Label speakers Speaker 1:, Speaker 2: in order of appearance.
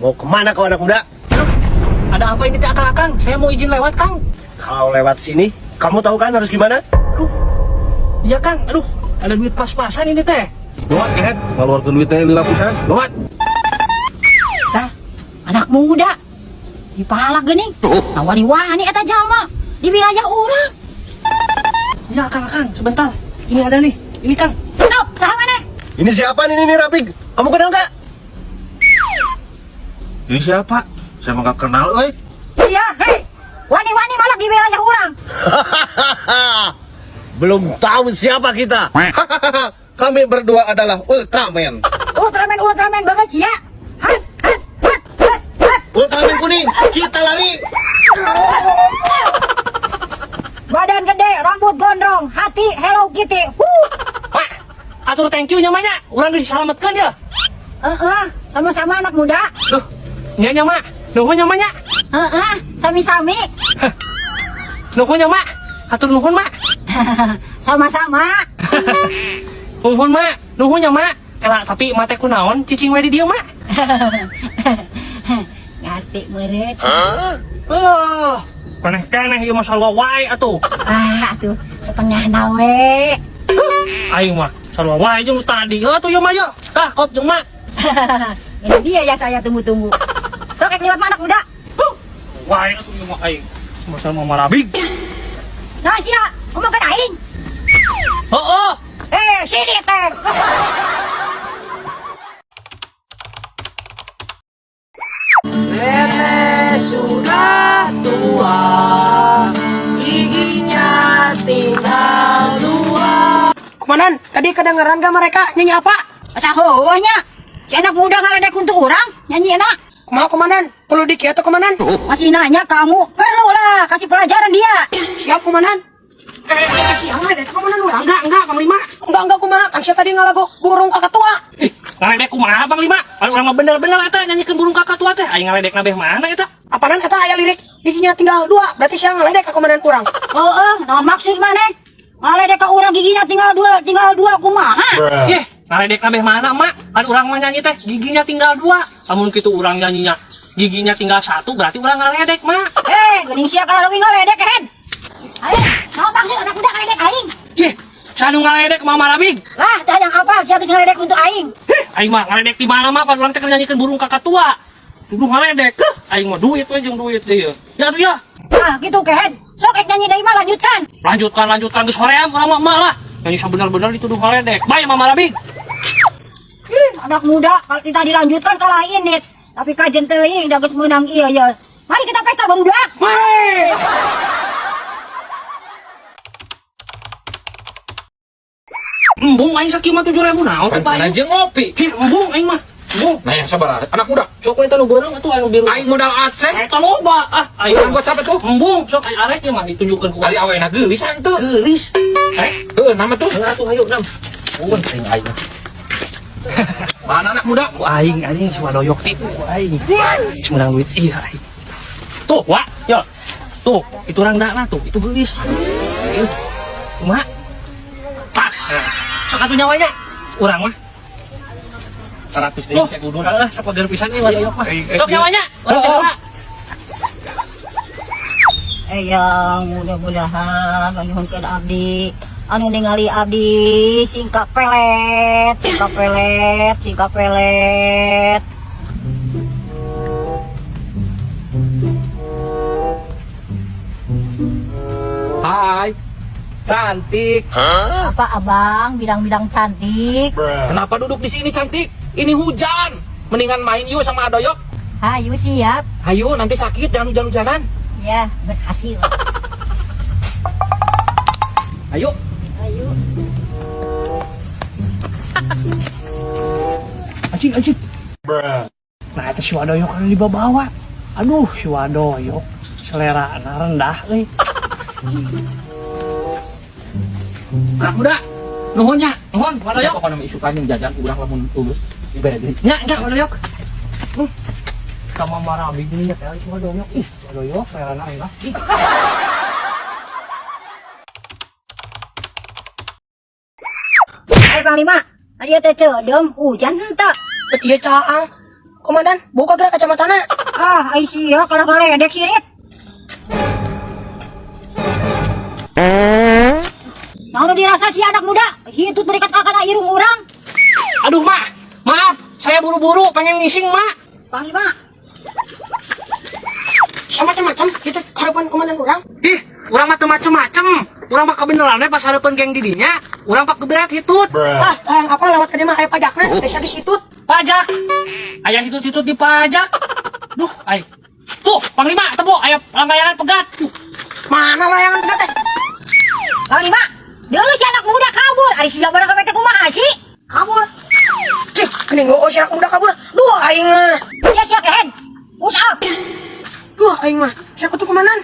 Speaker 1: Mau kemana kau anak muda?
Speaker 2: Ada apa ini teh Akang? Saya mau izin lewat Kang.
Speaker 1: Kalau lewat sini, kamu tahu kan harus gimana?
Speaker 2: Iya Kang, ada duit pas-pasan ini teh.
Speaker 3: Buat ya, ngeluarkan duitnya 5%. Buat.
Speaker 4: Tah, anak muda di pahala geuning. Wani-wani eta jalma di wilayah urang.
Speaker 2: Ya Akang, sebentar. Ini ada nih. Ini Kang.
Speaker 4: Stop, saha maneh?
Speaker 1: Ini siapa nih Rapig? Kamu kenal nggak?
Speaker 3: Ini siapa? Saya mah gak kenal, euy.
Speaker 4: Iya, hei. Wani-wani malah di wilayah urang.
Speaker 1: Belum tahu siapa kita.
Speaker 3: Kami berdua adalah Ultraman.
Speaker 4: Ultraman banget sih ya. Hat.
Speaker 3: Ultraman kuning, kita lari.
Speaker 4: Badan gede, rambut gondrong, hati Hello Kitty.
Speaker 2: Pak, atur thank you nyamanya. Urang diselamatkan ya.
Speaker 4: Sama-sama anak muda.
Speaker 2: Duh, nya Mak. Nuhun nyamanya.
Speaker 4: Sami-sami.
Speaker 2: Nuhun Mak. Atur nuhun Mak.
Speaker 4: Sama-sama.
Speaker 2: Nuhun Mak. Nuhun nya Mak. Tapi mate kunaon cicing we di dieu Mak.
Speaker 4: Ngati meureun.
Speaker 2: Keneh ieu masalah wae atuh.
Speaker 4: Atuh setengah nawe.
Speaker 2: Aing mah sarua wae jeung tadi. Atuh ieu mah ye. Tah kop jeung Mak.
Speaker 4: Ini dia yang saya tunggu-tunggu. Sok lewat mana muda?
Speaker 2: Wae atuh ieu mah aing. Masalah mah marabig.
Speaker 4: Nah sia, ngomong ke aing.
Speaker 2: Heeh.
Speaker 4: Sini teh.
Speaker 2: Nenek sudah tua, giginya tinggal 2. Komandan, tadi kedengeran gak mereka nyanyi apa?
Speaker 4: Asa heueuhnya. Si anak muda ngaledek untuk orang nyanyi enak.
Speaker 2: Kumaha komandan? Perlu dikit atau komandan?
Speaker 4: Masih nanya kamu. Perlu lah kasih pelajaran dia.
Speaker 2: Siap komandan. Kasih yang ngaledek komandan orang? Enggak, Panglima. Enggak kumaha. Kan saya tadi ngalago burung kakak tua. Ngaledek kumaha Panglima? Orang mah bener-bener eta nyanyikan burung kakak tua teh. Aing ngaledek nabeh mana eta? Apaan eta aya lirik giginya tinggal 2. Berarti saya ngaledek ka komandan kurang.
Speaker 4: Nah maksud maneh? Ngaledek ka urang giginya tinggal dua kumaha?
Speaker 2: Ngaledek nabeh mana mak? Kan urang mah nyanyi teh giginya tinggal 2. Amun kitu urang nyanyinya giginya tinggal 1 berarti urang ngaledek mak.
Speaker 4: Geuning sia kalau leuwih ngaledek hen. Aing, mau maksud anak muda ngaledek aing?
Speaker 2: Sanu ngaledek mah marabig.
Speaker 4: Lah, tah yang apa? Sia geus ngaledek untuk aing.
Speaker 2: Aing mah ngaledek di mana mah pan urang teh nyanyikan burung kakak tua. Kudu ngaledek. Aing mah duit we jeung duit teh. Ya atuh ya.
Speaker 4: Gitu kehen. Sok nyanyi deui mah lanjutkan.
Speaker 2: Lanjutkan geus hoream urang mah lah. Nyanyi sabener-bener dituduh ngaledek. Bae mah marabig.
Speaker 4: Anak muda kalau kita dilanjutkan kalah ini. Tapi kajen teuing da geus meunang ieu ya. Mari kita pesta barudak.
Speaker 2: Embung aing sakieu mah 7.000 naon
Speaker 3: Kan sana jeung ngopi.
Speaker 2: Embung aing mah.
Speaker 3: Nah, yang sabar, anak muda.
Speaker 2: Sok we tanu beurang atuh anu biru.
Speaker 3: Aing modal aceh.
Speaker 2: Eta loba. Aing
Speaker 3: Urang buat siapa tuh?
Speaker 2: embung sok aing arek mah ditunjukkeun ku
Speaker 3: Kali awena geulisan tuh.
Speaker 2: geulis.
Speaker 3: Nama tuh.
Speaker 2: Atuh hayu nam.
Speaker 3: Aing aing. Mana anak muda?
Speaker 2: Ku aing cuma doyok ti ku aing. Cuma duit iya aing. Tuh, Wak, ya. Tuh, itu rangdana tuh, itu geulis. Kumaha? Pas. Sok atuh nyawanya. Urang mah 100 deui cek kudu lah sok pager pisan ieu doyok mah. Sok nyawanya. Urang teh.
Speaker 4: Yang mudah-mudahan nyuhunkeun abdi anu ningali abdi singkap pelet.
Speaker 3: Hai. Cantik.
Speaker 4: Apa abang bidang-bidang cantik?
Speaker 3: Kenapa duduk di sini cantik? Ini hujan. Mendingan main yuk sama Adoyok.
Speaker 4: Hayu siap.
Speaker 3: Ayo nanti sakit jangan hujan-hujanan.
Speaker 4: Ya berhasil.
Speaker 3: Ayo.
Speaker 2: Anjing. Nah, itu si Wadoyok kan dibawa. Aduh, si Wadoyok selera rendah euy.
Speaker 3: Anak muda.
Speaker 2: Nuhun Wadoyok.
Speaker 3: Pokoknya nama isukan yang jajan urang lamun tulus. Ibarat deui.
Speaker 2: Nya Wadoyok. Sama marah bingung ya si Wadoyok. Wadoyok selera rendah.
Speaker 4: Panglima, Dia teh cedem, hujan henteu.
Speaker 5: Iya caang. Komandan, buka gerak kacamatana.
Speaker 4: Ah, ai sia kalau galedek sirit. Naon dirasa si anak muda? Hitut berikat kakana irung urang.
Speaker 2: Aduh, Mak. Maaf, saya buru-buru pengen ngising, Mak.
Speaker 4: Panglima,
Speaker 5: Sama macam-macam kita harapan komandan kurang.
Speaker 2: Ih, urang mah teu macem-macem. Urang mah kebeneran we pas hareupeun geng di dinya, urang pak keberat hitut.
Speaker 5: Ah, hayang apa lewat ke dia mah aya pajakna, geus lagi situt.
Speaker 2: Pajak. Aya hitut-hitut di pajak. Duh, ai. Tuh, Panglima, teu aya langgayangan pegat.
Speaker 5: Mana layangan pegat teh?
Speaker 4: Panglima, deuleuh si anak muda kabur. Ari si jabara kabeh teh kumaha sih? Kabur.
Speaker 5: Cih, geuning geueuh si anak muda kabur. Duh, aing mah.
Speaker 4: Ya sia kehen. Usap.
Speaker 5: Duh, aing mah. Siapa tuh komandan?